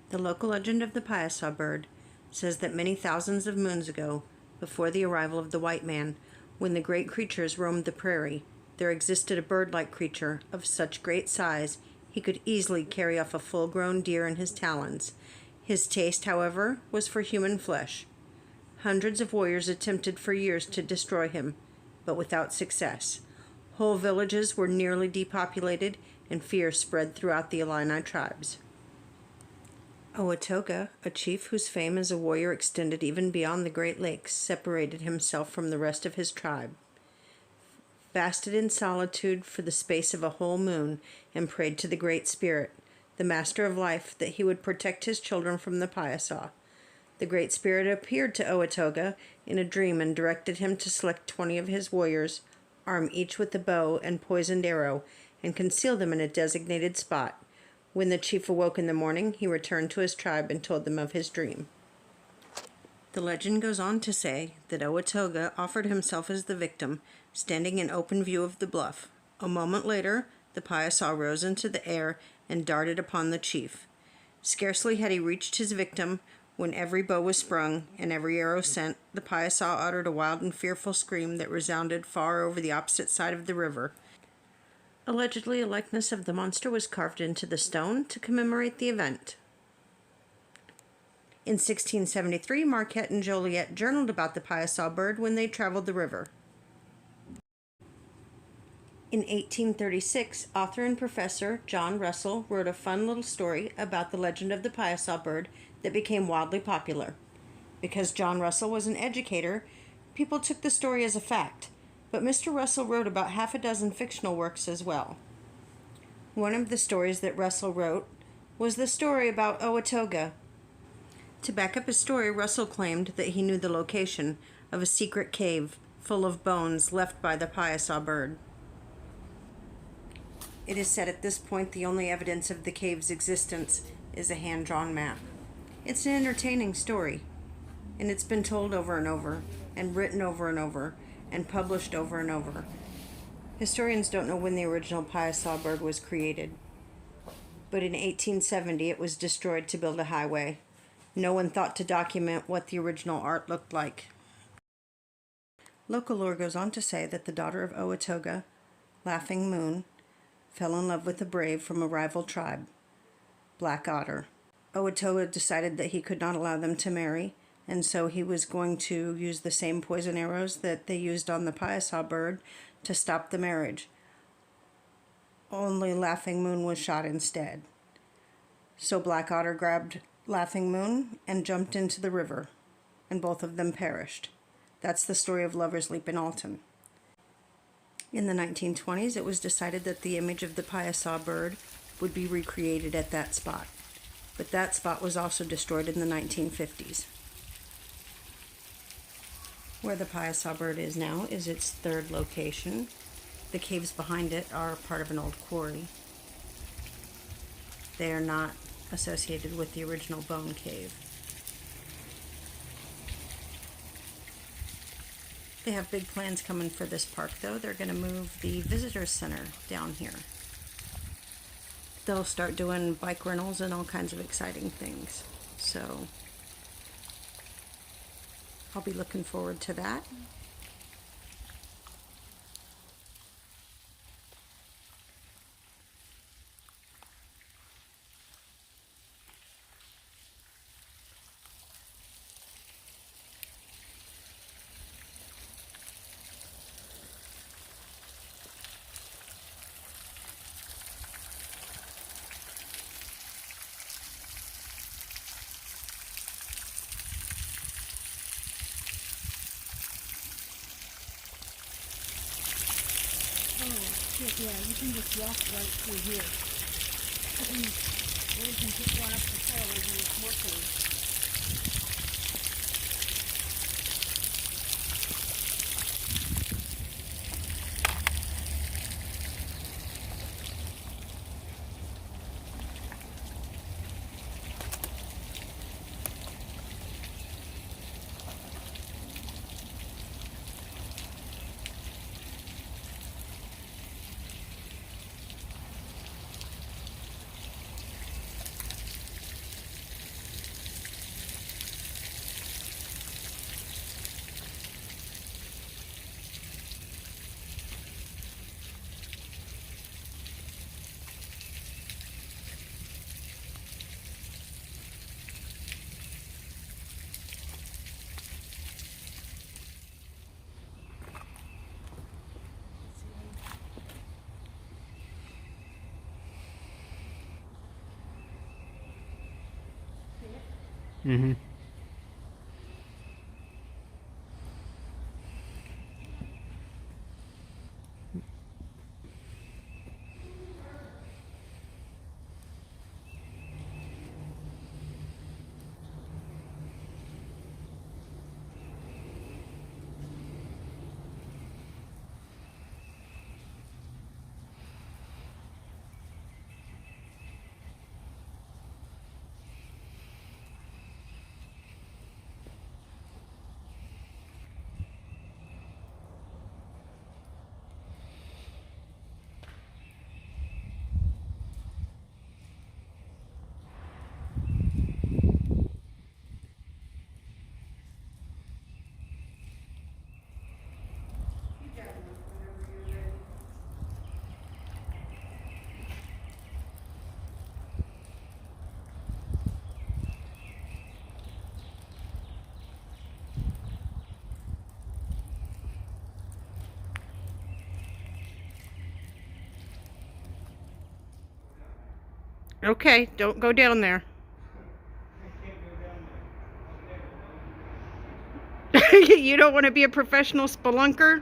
The local legend of the Piasa Bird says that many thousands of moons ago, before the arrival of the white man, when the great creatures roamed the prairie, there existed a bird-like creature of such great size he could easily carry off a full-grown deer in his talons. His taste, however, was for human flesh. Hundreds of warriors attempted for years to destroy him, but without success. Whole villages were nearly depopulated, and fear spread throughout the Illini tribes. Owatoga, a chief whose fame as a warrior extended even beyond the Great Lakes, separated himself from the rest of his tribe, fasted in solitude for the space of a whole moon, and prayed to the Great Spirit, the Master of Life, that he would protect his children from the Piasa. The Great Spirit appeared to Owatoga in a dream and directed him to select 20 of his warriors, arm each with a bow and poisoned arrow, and conceal them in a designated spot. When the chief awoke in the morning, he returned to his tribe and told them of his dream. The legend goes on to say that Owatoga offered himself as the victim, standing in open view of the bluff. A moment later, the Piasa rose into the air and darted upon the chief. Scarcely had he reached his victim when every bow was sprung and every arrow sent. The Piasa uttered a wild and fearful scream that resounded far over the opposite side of the river. Allegedly, a likeness of the monster was carved into the stone to commemorate the event. In 1673, Marquette and Joliet journaled about the Piasa bird when they traveled the river. In 1836, author and professor John Russell wrote a fun little story about the legend of the Piasa bird that became wildly popular. Because John Russell was an educator, people took the story as a fact. But Mr. Russell wrote about half a dozen fictional works as well. One of the stories that Russell wrote was the story about Owatoga. To back up his story, Russell claimed that he knew the location of a secret cave full of bones left by the Piasa bird. It is said at this point the only evidence of the cave's existence is a hand-drawn map. It's an entertaining story, and it's been told over and over, and written over and over, and published over and over. Historians don't know when the original Piasa bird was created, but in 1870 it was destroyed to build a highway. No one thought to document what the original art looked like. Local lore goes on to say that the daughter of Owatoga, Laughing Moon, fell in love with a brave from a rival tribe, Black Otter. Owatoga decided that he could not allow them to marry, and so he was going to use the same poison arrows that they used on the Piasa bird to stop the marriage. Only Laughing Moon was shot instead. So Black Otter grabbed Laughing Moon and jumped into the river, and both of them perished. That's the story of Lover's Leap in Alton. In the 1920s, it was decided that the image of the Piasa bird would be recreated at that spot. But that spot was also destroyed in the 1950s. Where the Piasa bird is now is its third location. The caves behind it are part of an old quarry. They are not associated with the original bone cave. They have big plans coming for this park, though. They're going to move the visitor center down here. They'll start doing bike rentals and all kinds of exciting things. So I'll be looking forward to that. Yeah, you can just walk right through here. Or you can just run up the trail over this more cave. Mm-hmm. Okay, don't go down there. You don't want to be a professional spelunker?